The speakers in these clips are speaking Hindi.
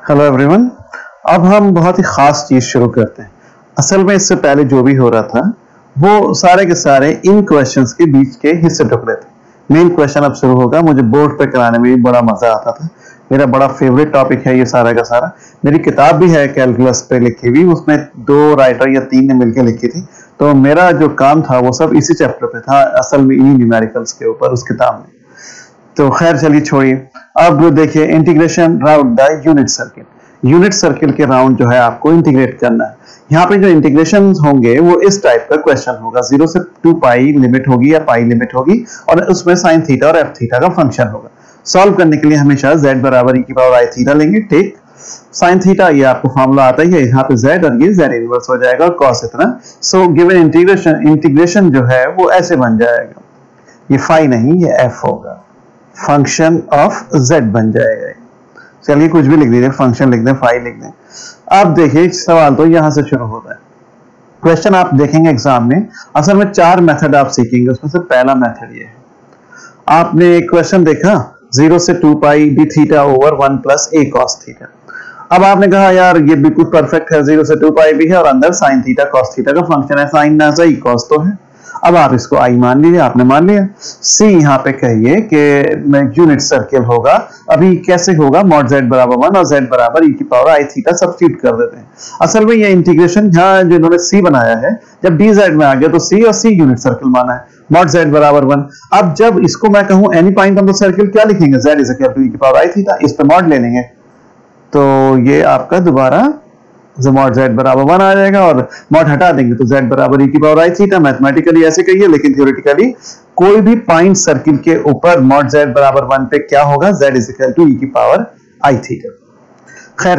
Hello everyone. अब हम बहुत ही खास चीज शुरू करते हैं। असल में इससे पहले जो भी हो रहा था वो सारे के सारे इन क्वेश्चंस के बीच के हिस्से टुकड़े थे। मेन क्वेश्चन अब शुरू होगा। मुझे बोर्ड पे कराने में भी बड़ा मजा आता था। मेरा बड़ा फेवरेट टॉपिक है ये सारा का सारा। मेरी किताब भी है कैलकुलस पे लिखी हुई, उसमें 2 राइटर या 3 ने मिलकर लिखी थी। तो मेरा जो काम था वो सब इसी चैप्टर पे था, असल में इन्हीं न्यूमेरिकल्स के ऊपर उस किताब में। तो खैर चलिए छोड़िए। अब देखिए integration round the unit circle. Unit circle के राउंड जो है आपको इंटीग्रेट करना है। यहाँ पे जो इंटीग्रेशन होंगे वो इस टाइप का क्वेश्चन होगा। 0 से 2 पाई लिमिट होगी या पाई लिमिट होगी और उसमें साइन थीटा और एफ थीटा का फंक्शन होगा। सॉल्व करने के लिए हमेशा z बराबर e की पावर i थीटा लेंगे। ठीक, साइन थीटा ये आपको फॉर्मूला आता ही है, यहाँ पे z और ये z इनवर्स हो जाएगा और cos इतना। सो गिवन इंटीग्रेशन जो है वो ऐसे बन जाएगा, ये फाई नहीं ये f होगा, फंक्शन ऑफ z बन जाएगा। चलिए कुछ भी लिख दीजिए, फंक्शन लिख दें, फाई लिख दें। अब देखिए सवाल तो यहां से शुरू होता है। क्वेश्चन आप देखेंगे एग्जाम में, असल में 4 मेथड आप सीखेंगे, उसमें से पहला मेथड ये है। आपने एक क्वेश्चन देखा 0 से 2 pi d theta over 1 plus a cos theta. अब आपने कहा यार ये बिल्कुल परफेक्ट है, 0 से 2 पाई भी है और अंदर साइन थीटा cos थीटा का फंक्शन है, साइन ना सही cos तो है। अब आप इसको i मान लीजिए, आपने मान लिया। c यहाँ पे कहिए कि यूनिट सर्किल होगा। अभी कैसे होगा, मॉड z बराबर 1 और z बराबर e की पावर i थीटा सब्स्टिट्यूट कर देते हैं। असल में ये इंटीग्रेशन यहाँ जो इन्होंने c बनाया है, जब dz में आ गया तो c और c यूनिट सर्किल माना है, मॉड z बराबर 1। अब जब इसको मैं कहूं any point on the circle, क्या लिखेंगे, z is equal to e की पावर i थीटा, इस पे मॉड ले लेंगे तो ये आपका दोबारा मॉड z बराबर 1 आ जाएगा और मॉड हटा देंगे तो z बराबर e की पावर i थीटा। मैथमेटिकली ऐसे कहिए, लेकिन थ्योरेटिकली कोई भी पॉइंट सर्किल के ऊपर मॉड z बराबर 1 पे क्या होगा, z is equal to e की पावर i थीटा। खैर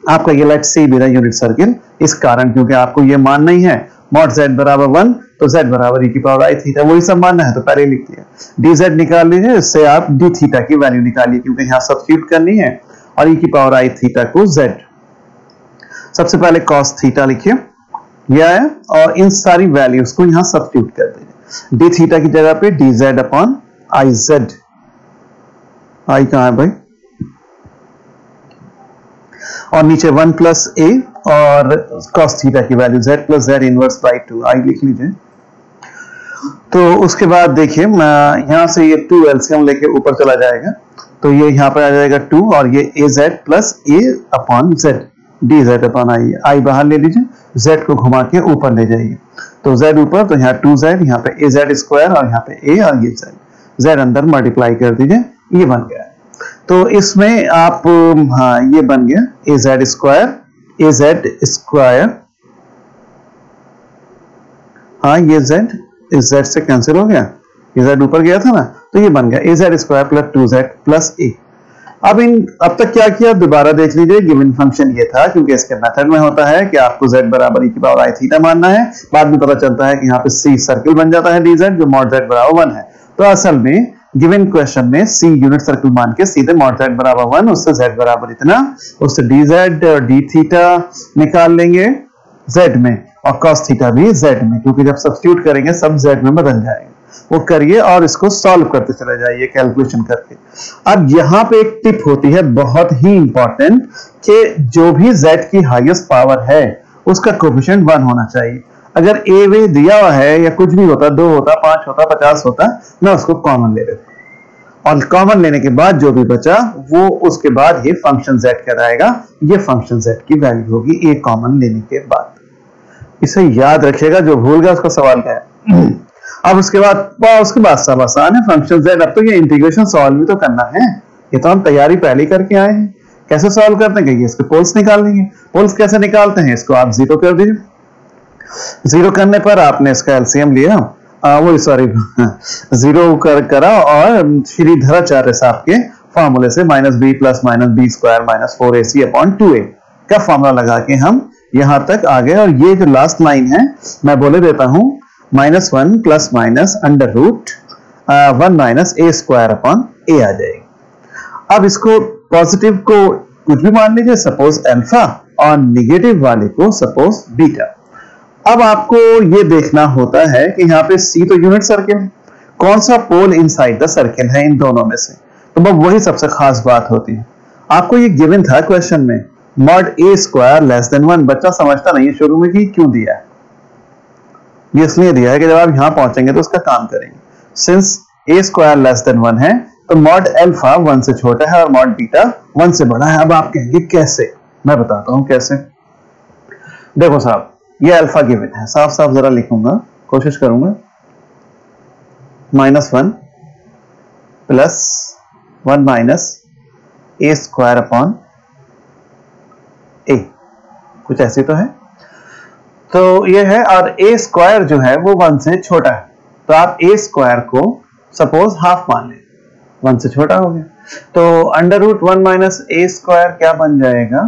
आपका ये लेट सी भी यूनिट सर्किल, इस कारण क्योंकि आपको ये मानना ही है मॉड z बराबर 1 तो z बराबर e की पावर i थीटा, वही सब मानना है तो पहले लिख दिया। dz निकाल लीजिए, इससे आप d थीटा की वैल्यू निकालिए क्योंकि यहाँ सब्स्टिट्यूट करनी है, और e की पावर i थीटा को z। सबसे पहले cos थीटा लिखिए, यह है, और इन सारी वैल्यूज को यहां सब्स्टिट्यूट कर दीजिए। d थीटा की जगह पे dz अपॉन iz। i कहां है भाई, और नीचे 1 प्लस a और cos थीटा की value z plus z inverse by 2, i लिख लीजिए। तो उसके बाद देखिए यहां से ये 2 एलसीएम लेके ऊपर चला जाएगा तो ये यहां पर आ जाएगा 2 और ये az plus a upon z, dz upon i बाहर ले लीजिए, z को घुमा के ऊपर ले जाइए तो z ऊपर, तो यहाँ 2z, यहाँ पे az स्क्वायर और यहाँ पे a और ये z अंदर मल्टीप्लाई कर दीजिए, ये बन गया। तो इसमें आप हाँ ये बन गया az स्क्वायर, हाँ ये z इस z से कैंसिल हो गया, ये z ऊपर गया था ना, तो ये बन गया az square plus 2z plus a। अब तक क्या किया दोबारा देख लीजिए। गिवन फंक्शन ये था, क्योंकि इसके मेथड में होता है कि आपको z बराबर e की पावर i थीटा मानना है। बाद में पता चलता है कि यहाँ पे c सर्किल बन जाता है dz जो मॉड z बराबर 1 है। तो असल में गिवन क्वेश्चन में c यूनिट सर्किल मान के सीधे मॉड z बराबर 1, उससे z बराबर इतना, उससे dz और d थीटा निकाल लेंगे z में और cos थीटा भी z में, क्योंकि जब सब्स्टिट्यूट करेंगे सब z में बदल जाएगा। वो करिए और इसको सॉल्व करते चले जाइए कैलकुलेशन करके। अब यहाँ पे एक टिप होती है बहुत ही इंपॉर्टेंट कि जो भी z की हाईएस्ट पावर है उसका कोएफिशिएंट 1 होना चाहिए। अगर a वे दिया हुआ है या कुछ भी होता, 2 होता, 5 होता, 50 होता, मैं उसको कॉमन ले लेता और कॉमन लेने के बाद जो भी बचा वो उसके बाद ये फंक्शन z कहलाएगा। ये फंक्शन z की वैल्यू होगी a कॉमन लेने के बाद। इसे याद रखिएगा, जो भूल गया उसका सवाल क्या है। अब उसके बाद सब आसान है, फंक्शन z। अब तो ये इंटीग्रेशन सॉल्व भी तो करना है, ये तो हम तैयारी पहले करके आए हैं। कैसे सॉल्व करते हैं, इसके पोल्स निकाल लेंगे। पोल्स कैसे निकालते हैं, इसको आप 0 कर दीजिए। 0 करने पर आपने इसका एलसीएम लिया, वो सॉरी 0 करा और श्रीधराचार्य साहब के फॉर्मूले से -b plus -b square minus 4ac upon 2a का फॉर्मूला लगा के हम यहां तक आ गए। और ये जो लास्ट लाइन है मैं बोले देता हूं, -1 plus minus under root 1 minus a square upon a आ जाएगी। अब इसको पॉजिटिव को कुछ भी मान लीजिए, सपोज अल्फा, और नेगेटिव वाले को सपोज बीटा। अब आपको ये देखना होता है कि यहाँ पे c तो यूनिट सर्किल है, कौन सा पोल इनसाइड द सर्किल है इन दोनों में से, तो वही सबसे खास बात होती है। आपको ये गिवन था क्वेश्चन में, मॉड ए स्क्वायर लेस देन 1। बच्चा समझता नहीं है शुरू में कि क्यों दिया है। ये इसलिए दिया है कि जब आप यहां पहुंचेंगे तो उसका काम करेंगे। सिंस ए स्क्वायर लेस देन 1 है तो मॉड अल्फा 1 से छोटा है और मॉड बीटा 1 से बड़ा है। अब आप कहेंगे कैसे? मैं बताता हूं कैसे। देखो साहब, ये अल्फा गिवन है, साफ साफ जरा लिखूंगा, कोशिश करूंगा। -1 प्लस 1 माइनस ए स्क्वायर अपॉन ए, कुछ ऐसे तो है। तो ये है, और ए स्क्वायर जो है वो 1 से छोटा है, तो आप ए स्क्वायर को सपोज हाफ मान लें, 1 से छोटा हो गया। तो अंडर रूट 1 माइनस ए स्क्वायर क्या बन जाएगा?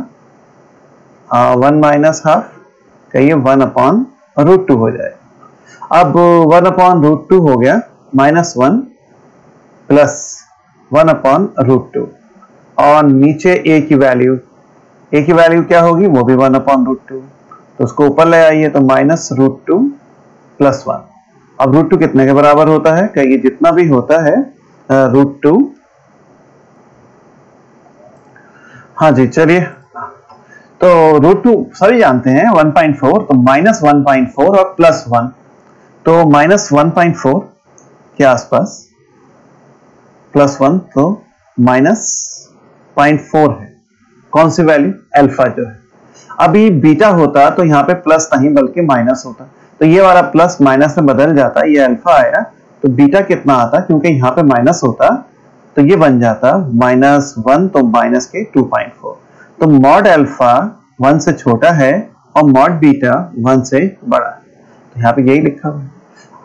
1 माइनस हाफ, कहिए 1 अपॉन रूट 2 हो जाएगा। अब 1 अपॉन रूट 2 हो गया, -1 प्लस 1 अपॉन रूट 2, और नीचे ए की वैल्यू क्या होगी? वो भी 1 अपॉन रूट 2, तो उसको ऊपर ले आइए, तो -√2 प्लस 1। अब रूट 2 कितने के बराबर होता है? कहिए जितना भी होता है √2। हाँ जी, चलिए, तो √2 सभी जानते हैं 1.4, तो -1.4 और +1, तो -1.4 के आसपास, +1 तो -0.4 है। कौन सी वैल्यू? अल्फा जो है। अभी बीटा होता तो यहाँ पे प्लस नहीं बल्कि माइनस होता, तो ये वाला प्लस माइनस में बदल जाता, ये अल्फा आया, तो बीटा कितना आता? क्योंकि यहाँ पे माइनस होता तो ये बन जाता -1, तो माइनस के 2.4। तो मॉड अल्फा 1 से छोटा है और मॉड बीटा 1 से बड़ा है, तो यहाँ पे यही लिखा हुआ है।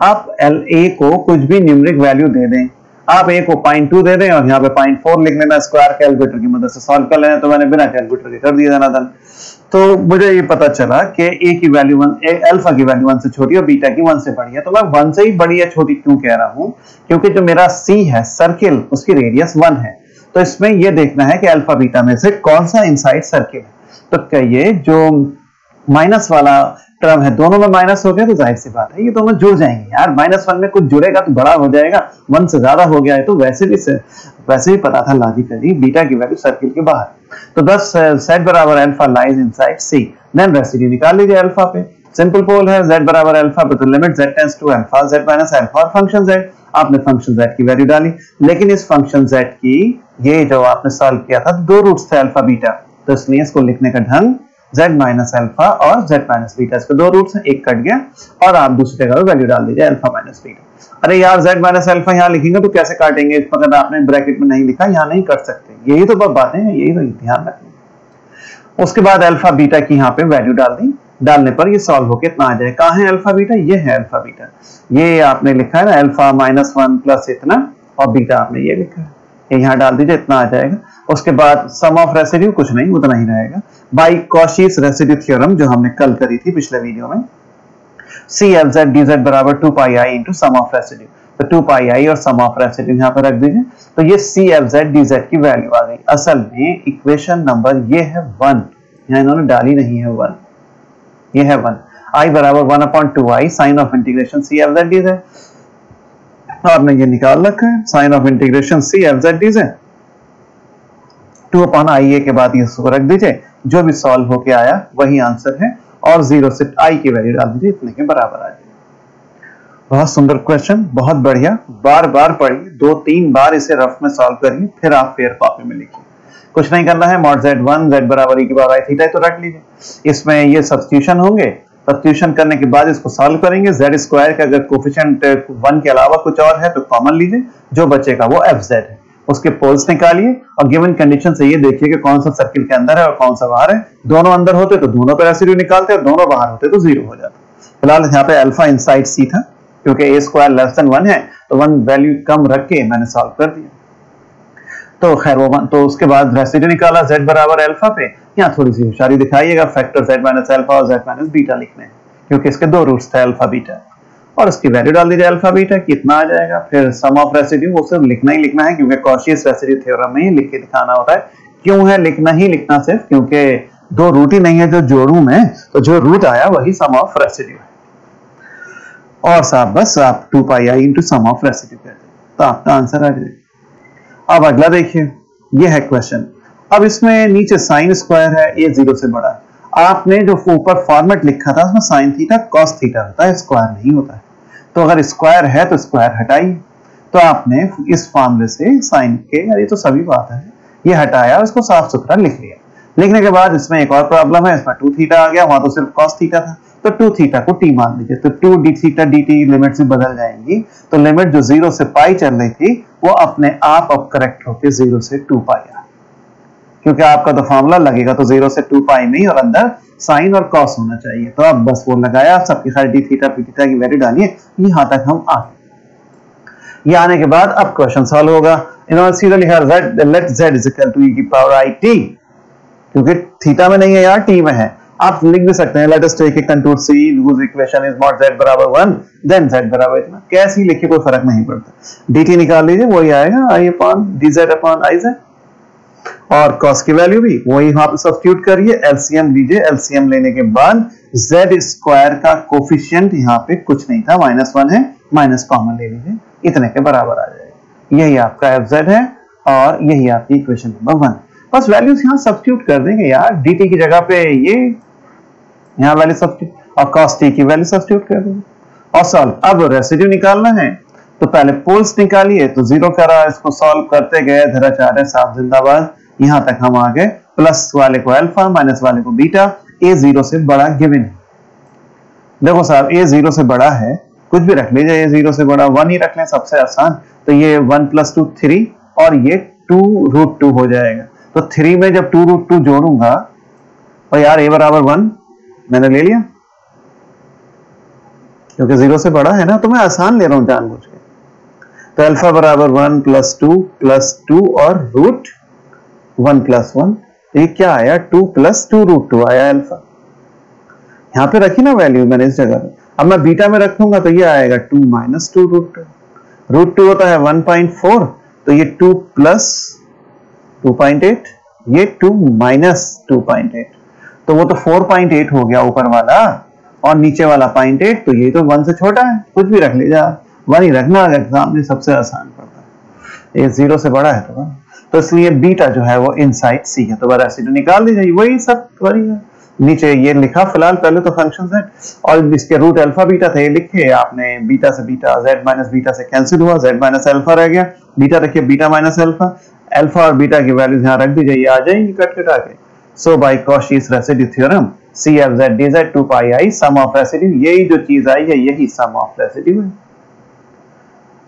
आप ए को कुछ भी न्यूमेरिक वैल्यू दे दें, आप ए को 0.2 दे दें और यहाँ पे 0.4 लिख लेना, स्क्वायर कैलकुलेटर की मदद से सॉल्व कर लेना, तो मैंने बिना कैलकुलेटर के कर दिया धनाधन। तो मुझे ये पता चला कि ए की वैल्यू अल्फा की वैल्यू 1 से छोटी और बीटा की 1 से बड़ी है। तो मैं 1 से ही बड़ी या छोटी क्यों कह रहा हूं? क्योंकि जो मेरा सी है सर्किल, उसकी रेडियस 1 है, तो इसमें यह देखना है कि अल्फा बीटा में से कौन सा इनसाइड सर्किल है। तो कहिए जो माइनस वाला टर्म है, दोनों में माइनस हो गया तो जाहिर सी बात है ये दोनों जुड़ जाएंगे यार। -1 में कुछ जुड़ेगा तो बड़ा हो जाएगा, 1 से ज्यादा हो गया है तो वैसे भी पता था लॉजिकली बीटा की वैल्यू सर्किल के बाहर। तो बस z बराबर alpha lies inside c, then residue निकाल लीजिए अल्फा पे। सिंपल पोल है, z बराबर अल्फा पे, तो limit z tends to alpha z minus alpha, और फंक्शन z, आपने फंक्शन z की वैल्यू डाली। लेकिन इस फंक्शन z की ये जो आपने सॉल्व किया था, 2 रूट्स थे अल्फा बीटा, तो इसलिए इसको लिखने का ढंग z माइनस अल्फा और z माइनस बीटा, इसके 2 रूट्स हैं, एक कट गया, और आप दूसरी जगह वैल्यू डाल दीजिए अल्फा माइनस बीटा। अरे यार z माइनस अल्फा यहाँ लिखेंगे तो कैसे काटेंगे? अगर आपने ब्रैकेट में नहीं लिखा, यहाँ नहीं कर सकते। यही तो बातें हैं, यही तो ध्यान रखना। उसके बाद अल्फा बीटा की यहाँ पे वैल्यू डाल दी, डालने पर ये सॉल्व होकर इतना आ जाए। कहाँ है अल्फा बीटा? ये है अल्फा बीटा, ये आपने लिखा है ना, अल्फा -1 प्लस इतना, और बीटा आपने ये लिखा है, ये यहाँ डाल दीजिए, इतना आ जाएगा। उसके बाद सम ऑफ रेसिड्यू कुछ नहीं, उतना ही रहेगा, बाय कॉशीस रेसिड्यू थ्योरम जो हमने कल करी थी पिछले वीडियो में। CFZ dz बराबर 2 pi i into sum of residue, तो 2 पाई i और सम ऑफ रेसिड्यू यहाँ पर रख दीजिए, तो ये CFZ dz की वैल्यू आ गई। असल में इक्वेशन नंबर ये है 1, यहाँ इन्होंने डाली नहीं है 1, ये है 1। i बराबर 1/2i sign of integration CFZ dz, आपने ये निकाल रखा है, sign of integration CFZ dz 2/ia के बाद ये रख दीजिए, जो भी सॉल्व होके आया वही आंसर है, और 0 से i की वैल्यू डाल दीजिए, इतने के बराबर आ जाएगा। बहुत सुंदर क्वेश्चन, बहुत बढ़िया, बार बार पढ़िए, 2-3 बार इसे रफ में सॉल्व करिए, फिर आप फेयर कॉपी में लिखिए। कुछ नहीं करना है, मॉड z1 z बराबर e की पावर i थीटा तो रख लीजिए। इसमें ये सब्स्टिट्यूशन होंगे, सब्स्टिट्यूशन करने के बाद इसको सॉल्व करेंगे। z स्क्वायर का अगर कोफिशिएंट 1 के अलावा कुछ और है तो कॉमन लीजिए, जो बचेगा वो fz है। उसके पोल्स निकालिए और गिवन कंडीशन से ये देखिए कि कौन सा सर्किल के अंदर है और कौन सा बाहर है। दोनों अंदर होते तो दोनों पे रेसिड्यू निकालते, और दोनों बाहर होते तो 0 हो जाता। फिलहाल यहाँ पे अल्फा इनसाइड c था, क्योंकि a स्क्वायर लेस देन 1 है, तो 1 वैल्यू कम रख के मैंने सॉल्व कर दिया। तो खैर वो, तो उसके बाद रेसिड्यू निकाला z बराबर अल्फा पे। यहाँ थोड़ी सी होशियारी दिखाइएगा, फैक्टर z माइनस अल्फा और z माइनस बीटा लिखने हैं, क्योंकि इसके 2 रूट्स थे अल्फा बीटा, और इसकी वैल्यू डाल दीजिए अल्फा बीटा, कितना आ जाएगा। फिर सम ऑफ रेसिड्यू, वो सिर्फ लिखना ही लिखना है, क्योंकि कॉशियस रेसिड्यू थ्योरम में ही लिख के दिखाना होता है। क्यों है लिखना ही लिखना सिर्फ? क्योंकि 2 रूट ही नहीं है जो जोड़ू में, तो जो रूट आया वही सम ऑफ रेसिड्यू है। और साहब बस आप 2 pi i into sum of residue कहते हैं, तो आपका आंसर आ जाएगा। अब अगला देखिए, ये है क्वेश्चन, अब इसमें नीचे साइन स्क्वायर है, ये 0 से बड़ा है। आपने जो ऊपर फॉर्मेट लिखा था उसमें साइन थीटा कॉस थीटा होता है, स्क्वायर नहीं होता है। तो अगर स्क्वायर है तो स्क्वायर हटाइए। तो आपने इस फॉर्मूले से साइन के, ये तो सभी बात है, ये हटाया और इसको साफ सुथरा लिख लिया। लिखने के बाद इसमें एक और प्रॉब्लम है, इसमें 2 थीटा आ गया, वहां तो सिर्फ कॉस थीटा था, तो 2 थीटा को t मान लीजिए। तो 2 d थीटा dt लिमिट से बदल जाएंगी, तो लिमिट जो 0 से पाई चल रही थी वो अपने आप अब करेक्ट होकर 0 से 2 पाई आ, क्योंकि आपका तो फॉर्मूला लगेगा तो 0 से 2 पाई में ही, और अंदर साइन और कॉस होना चाहिए। तो अब बस वो लगाया, सबकी सारी डी थीटा पी थीटा की वैल्यू डालिए, यहां तक हम आ गए। ये आने के बाद अब क्वेश्चन सॉल्व होगा। इन्होंने सीधा लिखा z, let z is equal to e की पावर i t, क्योंकि थीटा में नहीं है यार, टी में है। आप लिख भी सकते हैं let us take a contour C whose equation is mod z बराबर 1 then z बराबर इतना, कैसी लिखिए कोई फर्क नहीं पड़ता। dt निकाल लीजिए, वही आएगा i upon dz upon iz, और cos की वैल्यू भी वही यहां पे सब्स्टिट्यूट करिए, एलसीएम लीजिए। एलसीएम लेने के बाद z स्क्वायर का कोफिशिएंट यहां पे कुछ नहीं था, -1 है, माइनस कॉमन ले लीजिए, इतने के बराबर आ जाएगा। यही आपका fz है और यही आपकी इक्वेशन नंबर 1। बस वैल्यूज यहां सब्स्टिट्यूट कर देंगे यार, dt की जगह पे ये यहां वैल्यू सब्स्टिट्यूट और cos t की वैल्यू सब्स्टिट्यूट कर देंगे और सॉल्व। अब रेसिड्यू निकालना है तो पहले पोल्स निकालिए, तो 0 करा, इसको सॉल्व करते गए, धराचार्य साफ जिंदाबाद, यहां तक हम आ गए। प्लस वाले को अल्फा, माइनस वाले को बीटा, a 0 से बड़ा गिवन है। देखो साहब a 0 से बड़ा है, कुछ भी रख लीजिए, a 0 से बड़ा 1 ही रख लें, सबसे आसान। तो ये 1 + 2 3 और ये 2√2 हो जाएगा। तो 3 में जब 2√2 जोड़ूंगा और यार a बराबर 1 मैंने ले लिया, क्योंकि 0 से बड़ा है ना, तो मैं आसान ले रहा हूं जानबूझ के। तो अल्फा बराबर 1 + 2 और रूट 1 + 1, ये क्या आया, 2 + 2√2 आया अल्फा। यहां पे रखी ना वैल्यू मैंने इस जगह पे। अब मैं बीटा में रखूंगा तो ये आएगा 2 - 2√2, √2 होता है 1.4, तो ये 2 + 2.8, ये 2 - 2.8, तो वो तो 4.8 हो गया ऊपर वाला, और नीचे वाला 0.8, तो ये तो 1 से छोटा है, कुछ भी रख लीजिए, 1 ही रखना एग्जाम में सबसे आसान पड़ता है। ये 0 से बड़ा है तो इसलिए बीटा जो है वो इनसाइड सी है, तो बस रेसिड्यू निकाल दीजिए, वही सब वही है। नीचे ये लिखा फिलहाल, पहले तो फंक्शन z और इसके रूट अल्फा बीटा थे, लिखे आपने, बीटा से बीटा, z माइनस बीटा से कैंसिल हुआ, z माइनस अल्फा रह गया, बीटा रखिए बीटा माइनस अल्फा, अल्फा और बीटा की वैल्यूज यहां रख दीजिए, ये आ जाएंगी कट कटा के। So by Cauchy's residue theorem CFZ dz 2 pi i sum of residue, यही जो चीज आई है यही सम ऑफ रेसिड्यू है।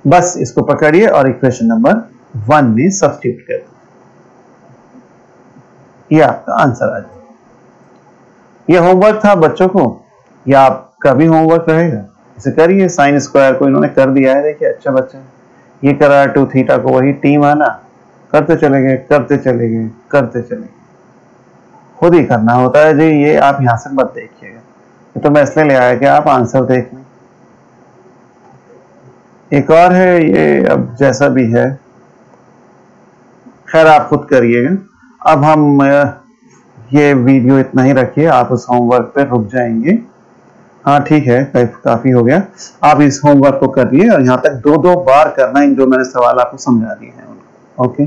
बस इसको पकड़िए और इक्वेशन नंबर 1 में सब्स्टिट्यूट कर दीजिए, ये आपका आंसर आ जाएगा। ये होमवर्क था बच्चों को, या आपका भी होमवर्क रहेगा, इसे करिए। साइन स्क्वायर को इन्होंने कर दिया है, देखिए अच्छा बच्चा है, ये करा 2 थीटा को वही t माना, करते चले गए करते चले गए करते चले गए, खुद ही करना होता है जी, ये आप यहां से मत देखिएगा, ये तो मैं इसलिए ले आया कि आप आंसर देख लें। एक और है ये, अब जैसा भी है खैर आप खुद करिएगा। अब हम ये वीडियो इतना ही रखिए, आप उस होमवर्क पे रुक जाएंगे। हाँ ठीक है, काफी हो गया, आप इस होमवर्क को करिए और यहाँ तक 2-2 बार करना, इन जो मैंने सवाल आपको समझा दिए हैं। ओके।